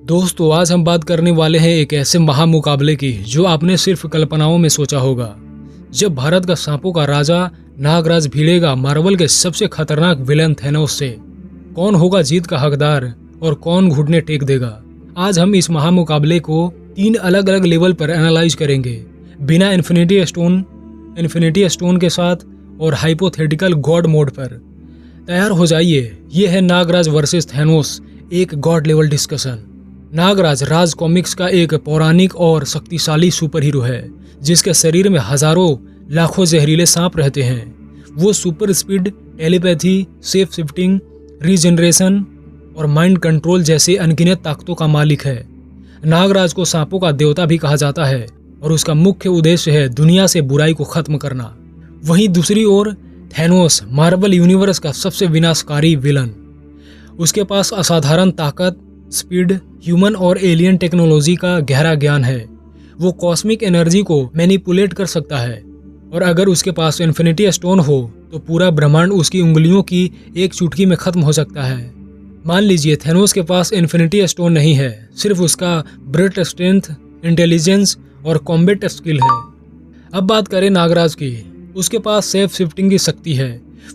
दोस्तों आज हम बात करने वाले हैं एक ऐसे महामुकाबले की जो आपने सिर्फ कल्पनाओं में सोचा होगा। जब भारत का सांपों का राजा नागराज भिड़ेगा मार्वल के सबसे खतरनाक विलन थैनोस से, कौन होगा जीत का हकदार और कौन घुटने टेक देगा। आज हम इस महामुकाबले को 3 अलग अलग लेवल पर एनालाइज करेंगे, बिना इन्फिनिटी स्टोन के साथ और हाइपोथेटिकल गॉड मोड पर। तैयार हो जाइए, ये है नागराज वर्सेस थैनोस, एक गॉड लेवल डिस्कशन। नागराज राज कॉमिक्स का एक पौराणिक और शक्तिशाली सुपर हीरो है जिसके शरीर में हजारों लाखों जहरीले सांप रहते हैं। वो super speed, telepathy, safe shifting, regeneration और माइंड कंट्रोल जैसे अनगिनत ताकतों का मालिक है। नागराज को सांपों का देवता भी कहा जाता है और उसका मुख्य उद्देश्य है दुनिया से बुराई को खत्म करना। वहीं दूसरी ओर थैनोस मार्वल यूनिवर्स का सबसे विनाशकारी विलन। उसके पास असाधारण ताकत, स्पीड, ह्यूमन और एलियन टेक्नोलॉजी का गहरा ज्ञान है। वो कॉस्मिक एनर्जी को मैनिपुलेट कर सकता है और अगर उसके पास इन्फिनिटी स्टोन हो तो पूरा ब्रह्मांड उसकी उंगलियों की एक चुटकी में खत्म हो सकता है। मान लीजिए थैनोस के पास इन्फिनिटी स्टोन नहीं है, सिर्फ उसका ब्रेथ स्ट्रेंथ, इंटेलिजेंस और कॉम्बैट स्किल है। अब बात करें नागराज की, उसके पास सेफ शिफ्टिंग की शक्ति है।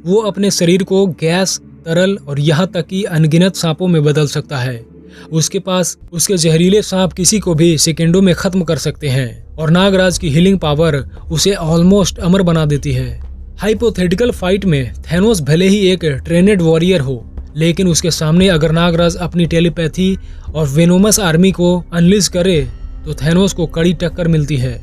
वो अपने शरीर को गैस, तरल और यहाँ तक कि अनगिनत सांपों में बदल सकता है। उसके जहरीले सांप किसी को भी सेकेंडों में खत्म कर सकते हैं और नागराज की हीलिंग पावर उसे ऑलमोस्ट अमर बना देती है। हाइपोथेटिकल फाइट में थैनोस भले ही एक ट्रेनेड वॉरियर हो, लेकिन उसके सामने अगर नागराज अपनी टेलीपैथी और वेनोमस आर्मी को अनलीज करे तो थैनोस को कड़ी टक्कर मिलती है।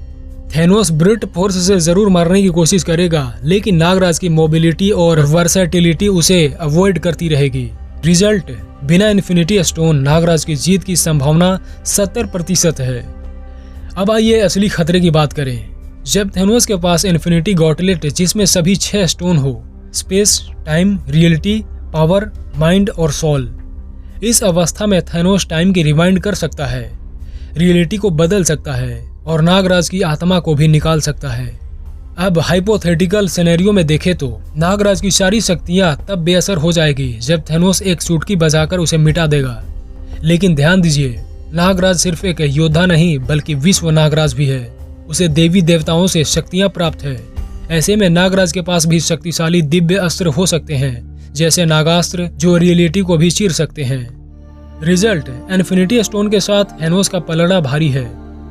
थैनोस ब्रूट फोर्स से जरूर मारने की कोशिश करेगा, लेकिन नागराज की मोबिलिटी और वर्सेटिलिटी उसे अवॉइड करती रहेगी। रिजल्ट, बिना इन्फिनिटी स्टोन नागराज की जीत की संभावना 70% है। अब आइए असली खतरे की बात करें। जब थैनोस के पास इन्फिनिटी गॉटलेट जिसमें सभी 6 स्टोन हो, space, time, reality, power, mind और सोल, इस अवस्था में थैनोस टाइम की रिवाइंड कर सकता है, रियलिटी को बदल सकता है और नागराज की आत्मा को भी निकाल सकता है। अब हाइपोथेटिकल सिनेरियो में देखें तो नागराज की सारी शक्तियां तब बेअसर हो जाएगी जब थैनोस एक चुटकी बजाकर उसे मिटा देगा। लेकिन ध्यान दीजिए, नागराज सिर्फ एक योद्धा नहीं बल्कि विश्व नागराज भी है। उसे देवी देवताओं से शक्तियां प्राप्त है। ऐसे में नागराज के पास भी शक्तिशाली दिव्य अस्त्र हो सकते हैं, जैसे नागास्त्र जो रियलिटी को भी चीर सकते हैं। रिजल्ट, इन्फिनिटी स्टोन के साथ थैनोस का पलड़ा भारी है,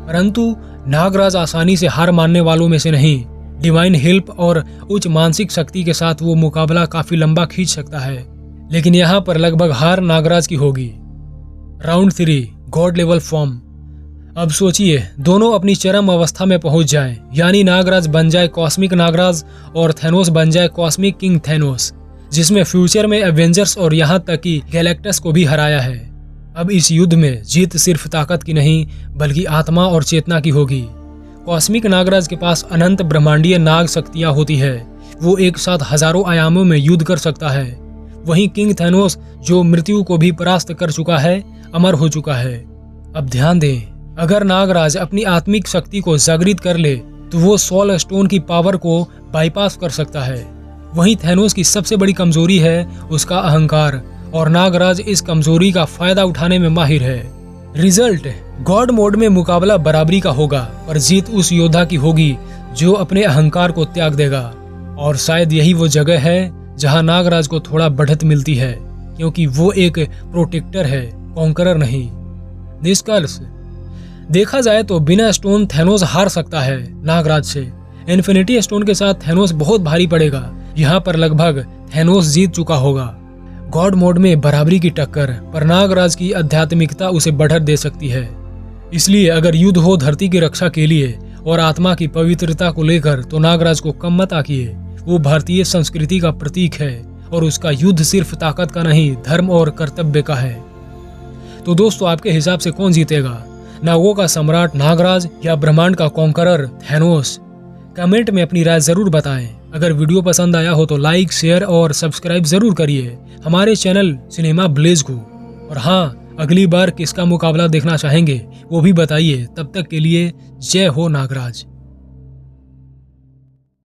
परंतु नागराज आसानी से हार मानने वालों में से नहीं। डिवाइन हेल्प और उच्च मानसिक शक्ति के साथ वो मुकाबला काफी लंबा खींच सकता है, लेकिन यहाँ पर लगभग हार नागराज की होगी। Round 3, God level form. अब सोचिए, दोनों अपनी चरम अवस्था में पहुंच जाएं, यानी नागराज बन जाए कॉस्मिक नागराज और थैनोस बन जाए कॉस्मिक किंग थैनोस, जिसमें फ्यूचर में एवेंजर्स और यहाँ तक कि गैलेक्टस को भी हराया है। अब इस युद्ध में जीत सिर्फ ताकत की नहीं बल्कि आत्मा और चेतना की होगी। कॉस्मिक नागराज के पास अनंत ब्रह्मांडीय नाग शक्तियां होती है। वो एक साथ हजारों आयामों में युद्ध कर सकता है। वहीं किंग थैनोस जो मृत्यु को भी परास्त कर चुका है, अमर हो चुका है। अब ध्यान दें, अगर नागराज अपनी आत्मिक शक्ति को जागृत कर ले तो वो सोल स्टोन की पावर को बाईपास कर सकता है। वहीं थैनोस की सबसे बड़ी कमजोरी है उसका अहंकार, और नागराज इस कमजोरी का फायदा उठाने में माहिर है। रिजल्ट, गॉड मोड में मुकाबला बराबरी का होगा, पर जीत उस योद्धा की होगी जो अपने अहंकार को त्याग देगा। और शायद यही वो जगह है जहां नागराज को थोड़ा बढ़त मिलती है, क्योंकि वो एक प्रोटेक्टर है, कॉन्करर नहीं। निष्कर्ष, देखा जाए तो बिना स्टोन थैनोस हार सकता है नागराज से। इन्फिनिटी स्टोन के साथ थैनोस बहुत भारी पड़ेगा। यहाँ पर लगभग थैनोस जीत चुका होगा। गॉड मोड में बराबरी की टक्कर, पर नागराज की आध्यात्मिकता उसे बढ़त दे सकती है। इसलिए अगर युद्ध हो धरती की रक्षा के लिए और आत्मा की पवित्रता को लेकर तो नागराज को कम मत आकिए। वो भारतीय संस्कृति का प्रतीक है और उसका युद्ध सिर्फ ताकत का नहीं, धर्म और कर्तव्य का है। तो दोस्तों, आपके हिसाब से कौन जीतेगा, नागों का सम्राट नागराज या ब्रह्मांड का कॉन्करर थैनोस? कमेंट में अपनी राय जरूर बताएं। अगर वीडियो पसंद आया हो तो लाइक, शेयर और सब्सक्राइब जरूर करिए हमारे चैनल सिनेमा ब्लेज को। और हाँ, अगली बार किसका मुकाबला देखना चाहेंगे वो भी बताइए। तब तक के लिए जय हो नागराज।